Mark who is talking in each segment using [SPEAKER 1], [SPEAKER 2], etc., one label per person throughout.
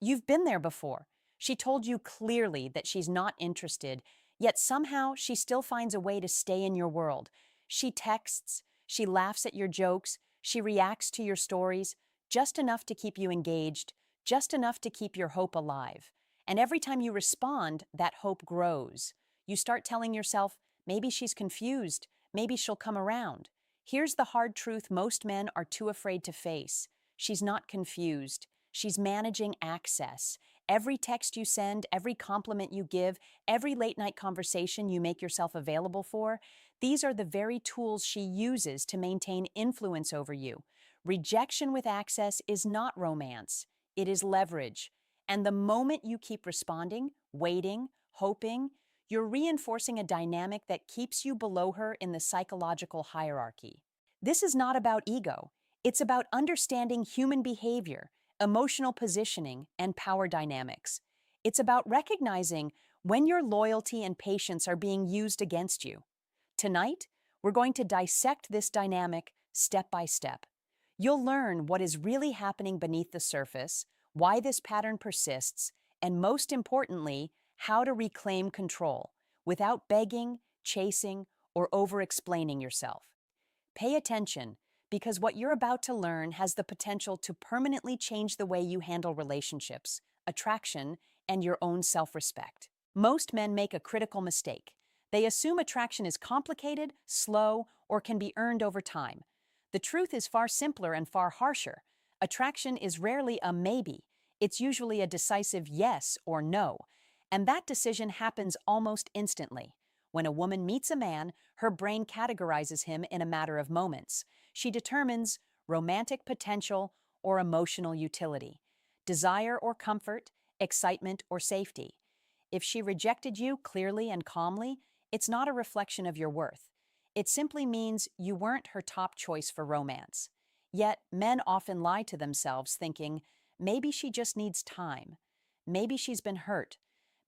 [SPEAKER 1] You've been there before. She told you clearly that she's not interested, yet somehow she still finds a way to stay in your world. She texts, she laughs at your jokes, she reacts to your stories, just enough to keep you engaged, just enough to keep your hope alive. And every time you respond, that hope grows. You start telling yourself, maybe she's confused, maybe she'll come around. Here's the hard truth most men are too afraid to face. She's not confused. She's managing access. Every text you send, every compliment you give, every late night conversation you make yourself available for, these are the very tools she uses to maintain influence over you. Rejection with access is not romance, it is leverage. And the moment you keep responding, waiting, hoping, you're reinforcing a dynamic that keeps you below her in the psychological hierarchy. This is not about ego. It's about understanding human behavior, emotional positioning, and power dynamics. It's about recognizing when your loyalty and patience are being used against you. Tonight, we're going to dissect this dynamic step by step. You'll learn what is really happening beneath the surface, why this pattern persists, and most importantly, how to reclaim control without begging, chasing, or over-explaining yourself. Pay attention, because what you're about to learn has the potential to permanently change the way you handle relationships, attraction, and your own self-respect. Most men make a critical mistake. They assume attraction is complicated, slow, or can be earned over time. The truth is far simpler and far harsher. Attraction is rarely a maybe. It's usually a decisive yes or no, and that decision happens almost instantly. When a woman meets a man, her brain categorizes him in a matter of moments. She determines romantic potential or emotional utility, desire or comfort, excitement or safety. If she rejected you clearly and calmly, it's not a reflection of your worth. It simply means you weren't her top choice for romance. Yet, men often lie to themselves thinking, maybe she just needs time. Maybe she's been hurt.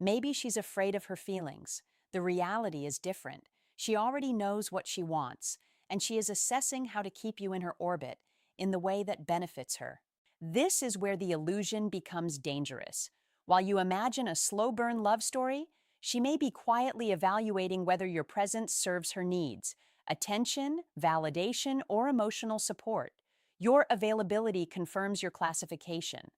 [SPEAKER 1] Maybe she's afraid of her feelings. The reality is different. She already knows what she wants, and she is assessing how to keep you in her orbit in the way that benefits her. This is where the illusion becomes dangerous. While you imagine a slow-burn love story, she may be quietly evaluating whether your presence serves her needs, attention, validation, or emotional support. Your availability confirms your classification.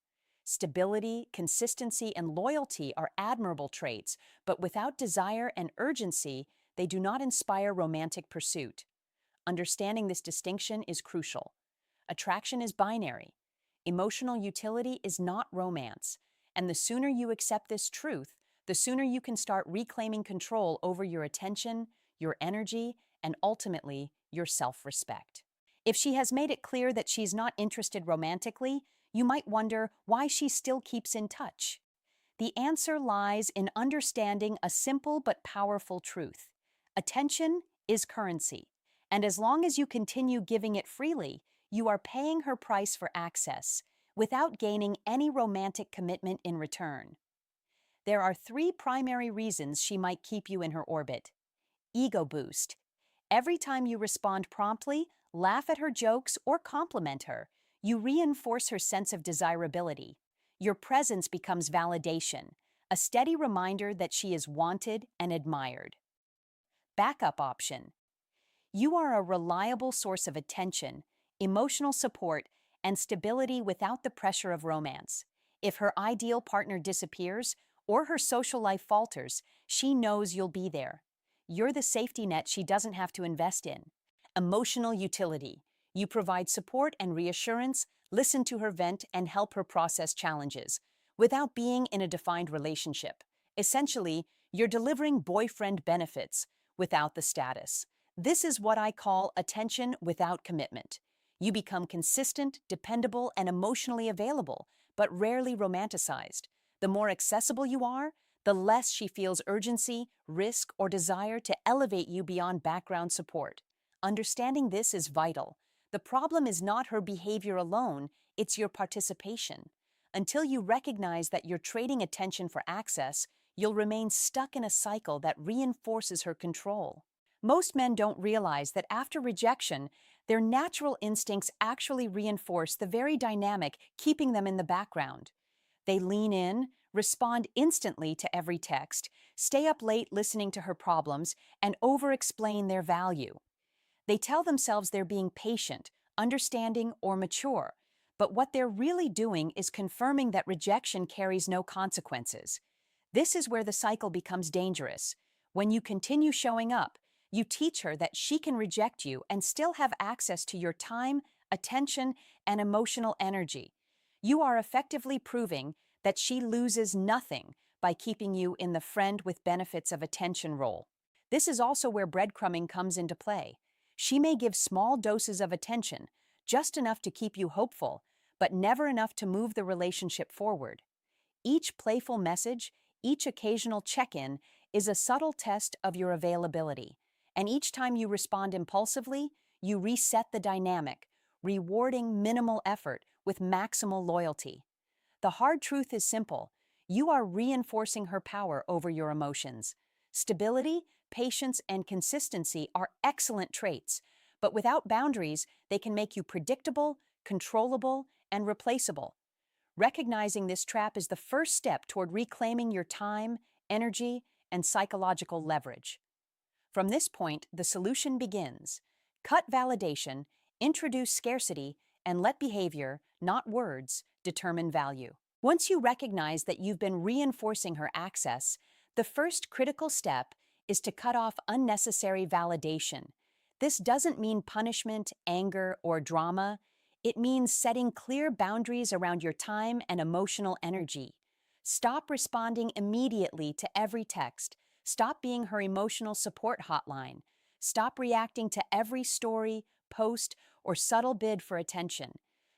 [SPEAKER 1] Stability, consistency, and loyalty are admirable traits, but without desire and urgency, they do not inspire romantic pursuit. Understanding this distinction is crucial. Attraction is binary. Emotional utility is not romance. And the sooner you accept this truth, the sooner you can start reclaiming control over your attention, your energy, and ultimately, your self-respect. If she has made it clear that she's not interested romantically, you might wonder why she still keeps in touch. The answer lies in understanding a simple but powerful truth. Attention is currency, and as long as you continue giving it freely, you are paying her price for access, without gaining any romantic commitment in return. There are three primary reasons she might keep you in her orbit. Ego boost. Every time you respond promptly, laugh at her jokes, or compliment her, you reinforce her sense of desirability. Your presence becomes validation, a steady reminder that she is wanted and admired. Backup option. You are a reliable source of attention, emotional support, and stability without the pressure of romance. If her ideal partner disappears or her social life falters, she knows you'll be there. You're the safety net she doesn't have to invest in. Emotional utility. You provide support and reassurance, listen to her vent, and help her process challenges, without being in a defined relationship. Essentially, you're delivering boyfriend benefits without the status. This is what I call attention without commitment. You become consistent, dependable, and emotionally available, but rarely romanticized. The more accessible you are, the less she feels urgency, risk, or desire to elevate you beyond background support. Understanding this is vital. The problem is not her behavior alone, it's your participation. Until you recognize that you're trading attention for access, you'll remain stuck in a cycle that reinforces her control. Most men don't realize that after rejection, their natural instincts actually reinforce the very dynamic keeping them in the background. They lean in, respond instantly to every text, stay up late listening to her problems, and over explain their value. They tell themselves they're being patient, understanding, or mature, but what they're really doing is confirming that rejection carries no consequences. This is where the cycle becomes dangerous. When you continue showing up, you teach her that she can reject you and still have access to your time, attention, and emotional energy. You are effectively proving that she loses nothing by keeping you in the friend with benefits of attention role. This is also where breadcrumbing comes into play. She may give small doses of attention, just enough to keep you hopeful, but never enough to move the relationship forward. Each playful message, each occasional check-in is a subtle test of your availability. And each time you respond impulsively, you reset the dynamic, rewarding minimal effort with maximal loyalty. The hard truth is simple. You are reinforcing her power over your emotions. Stability, patience, and consistency are excellent traits, but without boundaries, they can make you predictable, controllable, and replaceable. Recognizing this trap is the first step toward reclaiming your time, energy, and psychological leverage. From this point, the solution begins. Cut validation, introduce scarcity, and let behavior, not words, determine value. Once you recognize that you've been reinforcing her access, the first critical step is to cut off unnecessary validation. This doesn't mean punishment, anger, or drama. It means setting clear boundaries around your time and emotional energy. Stop responding immediately to every text. Stop being her emotional support hotline. Stop reacting to every story, post, or subtle bid for attention.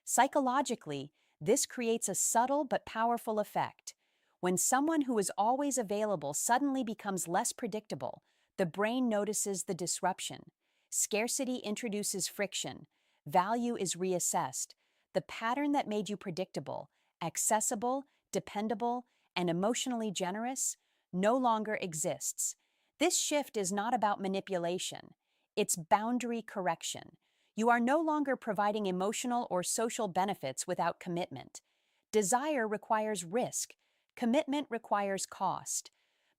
[SPEAKER 1] Psychologically, this creates a subtle but powerful effect. When someone who is always available suddenly becomes less predictable, the brain notices the disruption. Scarcity introduces friction. Value is reassessed. The pattern that made you predictable, accessible, dependable, and emotionally generous no longer exists. This shift is not about manipulation. It's boundary correction. You are no longer providing emotional or social benefits without commitment. Desire requires risk. Commitment requires cost.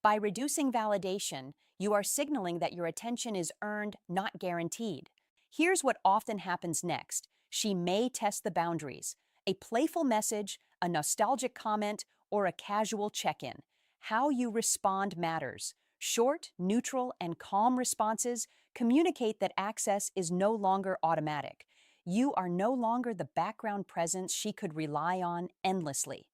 [SPEAKER 1] By reducing validation, you are signaling that your attention is earned, not guaranteed. Here's what often happens next. She may test the boundaries. A playful message, a nostalgic comment, or a casual check-in. How you respond matters. Short, neutral, and calm responses communicate that access is no longer automatic. You are no longer the background presence she could rely on endlessly.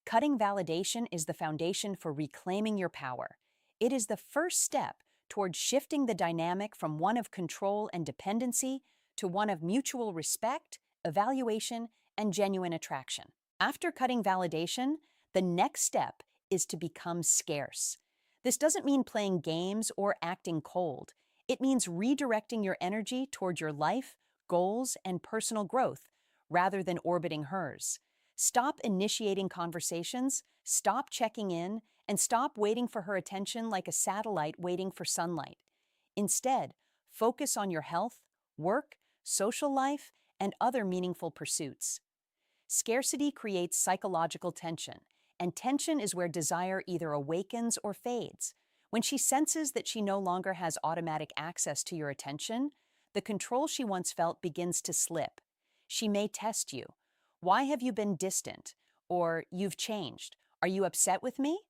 [SPEAKER 1] Cutting validation is the foundation for reclaiming your power. It is the first step toward shifting the dynamic from one of control and dependency to one of mutual respect, evaluation, and genuine attraction. After cutting validation, the next step is to become scarce. This doesn't mean playing games or acting cold. It means redirecting your energy toward your life, goals, and personal growth rather than orbiting hers. Stop initiating conversations, stop checking in, and stop waiting for her attention like a satellite waiting for sunlight. Instead, focus on your health, work, social life, and other meaningful pursuits. Scarcity creates psychological tension, and tension is where desire either awakens or fades. When she senses that she no longer has automatic access to your attention, the control she once felt begins to slip. She may test you. Why have you been distant? Or you've changed. Are you upset with me?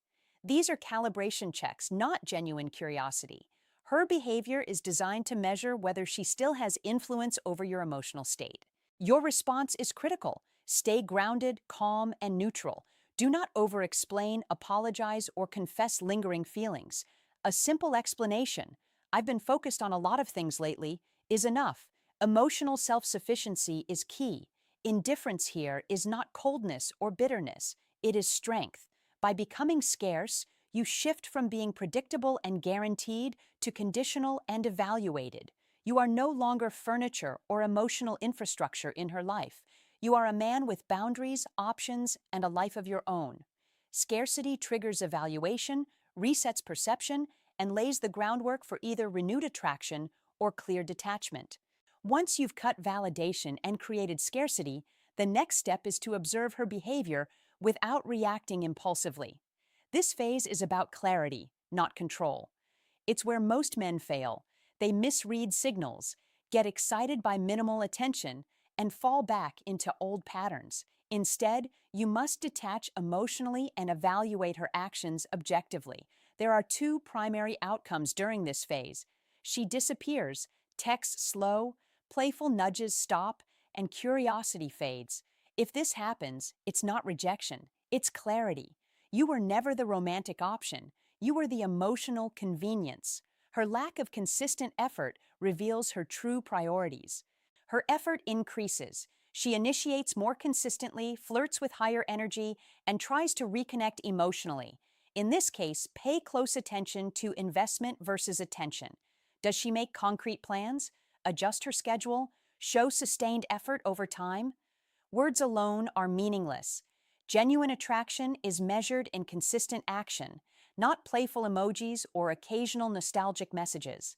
[SPEAKER 1] These are calibration checks, not genuine curiosity. Her behavior is designed to measure whether she still has influence over your emotional state. Your response is critical. Stay grounded, calm, and neutral. Do not over-explain, apologize, or confess lingering feelings. A simple explanation, "I've been focused on a lot of things lately," is enough. Emotional self-sufficiency is key. Indifference here is not coldness or bitterness. It is strength. By becoming scarce, you shift from being predictable and guaranteed to conditional and evaluated. You are no longer furniture or emotional infrastructure in her life. You are a man with boundaries, options, and a life of your own. Scarcity triggers evaluation, resets perception, and lays the groundwork for either renewed attraction or clear detachment. Once you've cut validation and created scarcity, the next step is to observe her behavior without reacting impulsively. This phase is about clarity, not control. It's where most men fail. They misread signals, get excited by minimal attention, and fall back into old patterns. Instead, you must detach emotionally and evaluate her actions objectively. There are two primary outcomes during this phase. She disappears, texts slow, playful nudges stop, and curiosity fades. If this happens, it's not rejection, it's clarity. You were never the romantic option. You were the emotional convenience. Her lack of consistent effort reveals her true priorities. Her effort increases. She initiates more consistently, flirts with higher energy, and tries to reconnect emotionally. In this case, pay close attention to investment versus attention. Does she make concrete plans, adjust her schedule, show sustained effort over time? Words alone are meaningless. Genuine attraction is measured in consistent action, not playful emojis or occasional nostalgic messages.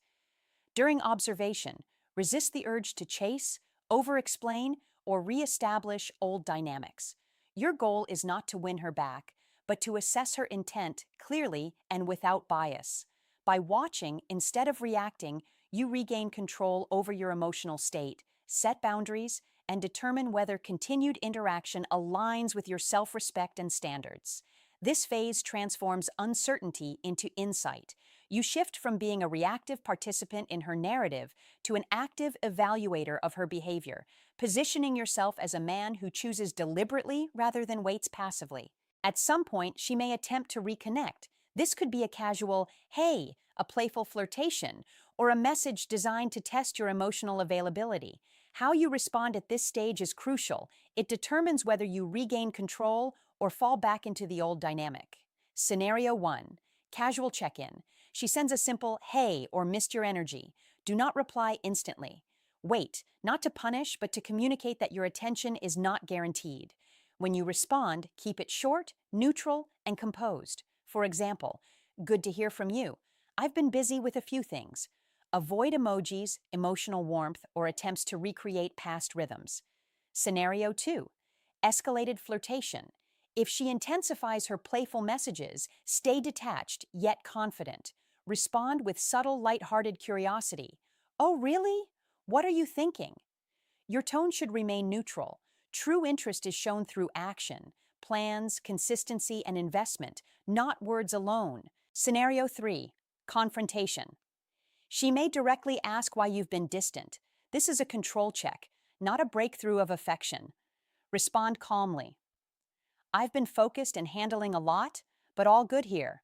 [SPEAKER 1] During observation, resist the urge to chase, over-explain, or re-establish old dynamics. Your goal is not to win her back, but to assess her intent clearly and without bias. By watching instead of reacting, you regain control over your emotional state, set boundaries, and determine whether continued interaction aligns with your self-respect and standards. This phase transforms uncertainty into insight. You shift from being a reactive participant in her narrative to an active evaluator of her behavior, positioning yourself as a man who chooses deliberately rather than waits passively. At some point, she may attempt to reconnect. This could be a casual, hey, a playful flirtation, or a message designed to test your emotional availability. How you respond at this stage is crucial. It determines whether you regain control or fall back into the old dynamic. Scenario 1. Casual check-in. She sends a simple, hey, or missed your energy. Do not reply instantly. Wait, not to punish, but to communicate that your attention is not guaranteed. When you respond, keep it short, neutral, and composed. For example, good to hear from you. I've been busy with a few things. Avoid emojis, emotional warmth, or attempts to recreate past rhythms. Scenario 2. Escalated flirtation. If she intensifies her playful messages, stay detached yet confident. Respond with subtle, light-hearted curiosity. Oh, really? What are you thinking? Your tone should remain neutral. True interest is shown through action, plans, consistency, and investment, not words alone. Scenario 3. Confrontation. She may directly ask why you've been distant. This is a control check, not a breakthrough of affection. Respond calmly. I've been focused and handling a lot, but all good here.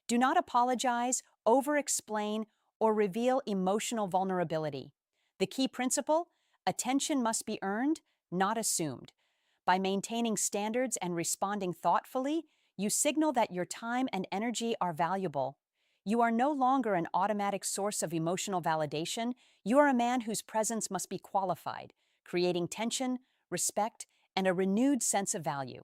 [SPEAKER 1] Do not apologize, over-explain, or reveal emotional vulnerability. The key principle: attention must be earned, not assumed. By maintaining standards and responding thoughtfully, you signal that your time and energy are valuable. You are no longer an automatic source of emotional validation. You are a man whose presence must be qualified, creating tension, respect, and a renewed sense of value.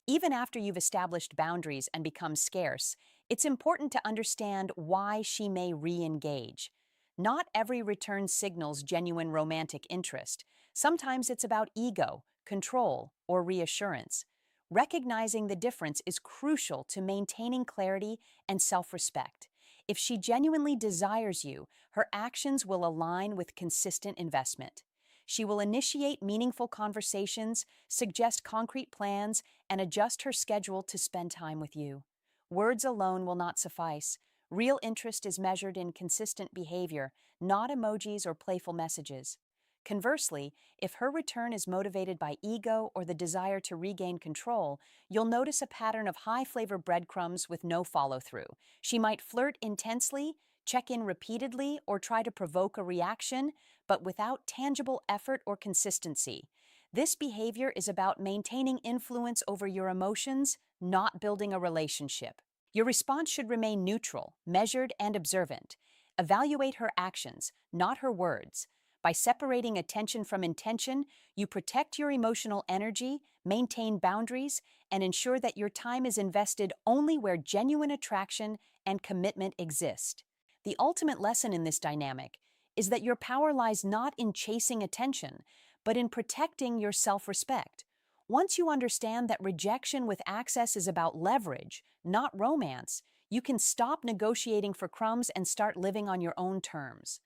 [SPEAKER 1] Even after you've established boundaries and become scarce, it's important to understand why she may re-engage. Not every return signals genuine romantic interest. Sometimes it's about ego, control, or reassurance. Recognizing the difference is crucial to maintaining clarity and self-respect. If she genuinely desires you, her actions will align with consistent investment. She will initiate meaningful conversations, suggest concrete plans, and adjust her schedule to spend time with you. Words alone will not suffice. Real interest is measured in consistent behavior, not emojis or playful messages. Conversely, if her return is motivated by ego or the desire to regain control, you'll notice a pattern of high-flavor breadcrumbs with no follow-through. She might flirt intensely, check in repeatedly, or try to provoke a reaction, but without tangible effort or consistency. This behavior is about maintaining influence over your emotions, not building a relationship. Your response should remain neutral, measured, and observant. Evaluate her actions, not her words. By separating attention from intention, you protect your emotional energy, maintain boundaries, and ensure that your time is invested only where genuine attraction and commitment exist. The ultimate lesson in this dynamic is that your power lies not in chasing attention, but in protecting your self-respect. Once you understand that rejection with access is about leverage, not romance, you can stop negotiating for crumbs and start living on your own terms.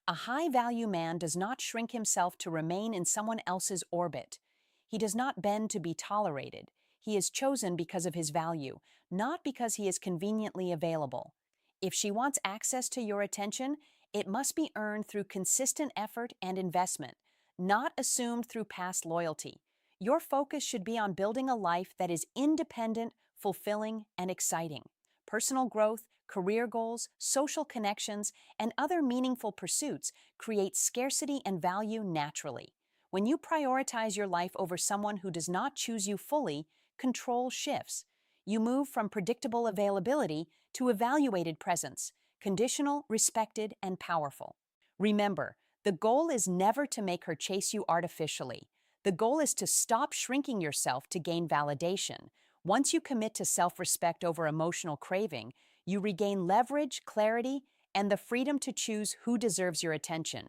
[SPEAKER 1] A high value man does not shrink himself to remain in someone else's orbit. He does not bend to be tolerated. He is chosen because of his value, not because he is conveniently available. If she wants access to your attention, it must be earned through consistent effort and investment, not assumed through past loyalty. Your focus should be on building a life that is independent, fulfilling, and exciting. Personal growth, career goals, social connections, and other meaningful pursuits create scarcity and value naturally. When you prioritize your life over someone who does not choose you fully, control shifts. You move from predictable availability to evaluated presence, conditional, respected, and powerful. Remember, the goal is never to make her chase you artificially. The goal is to stop shrinking yourself to gain validation. Once you commit to self-respect over emotional craving, you regain leverage, clarity, and the freedom to choose who deserves your attention.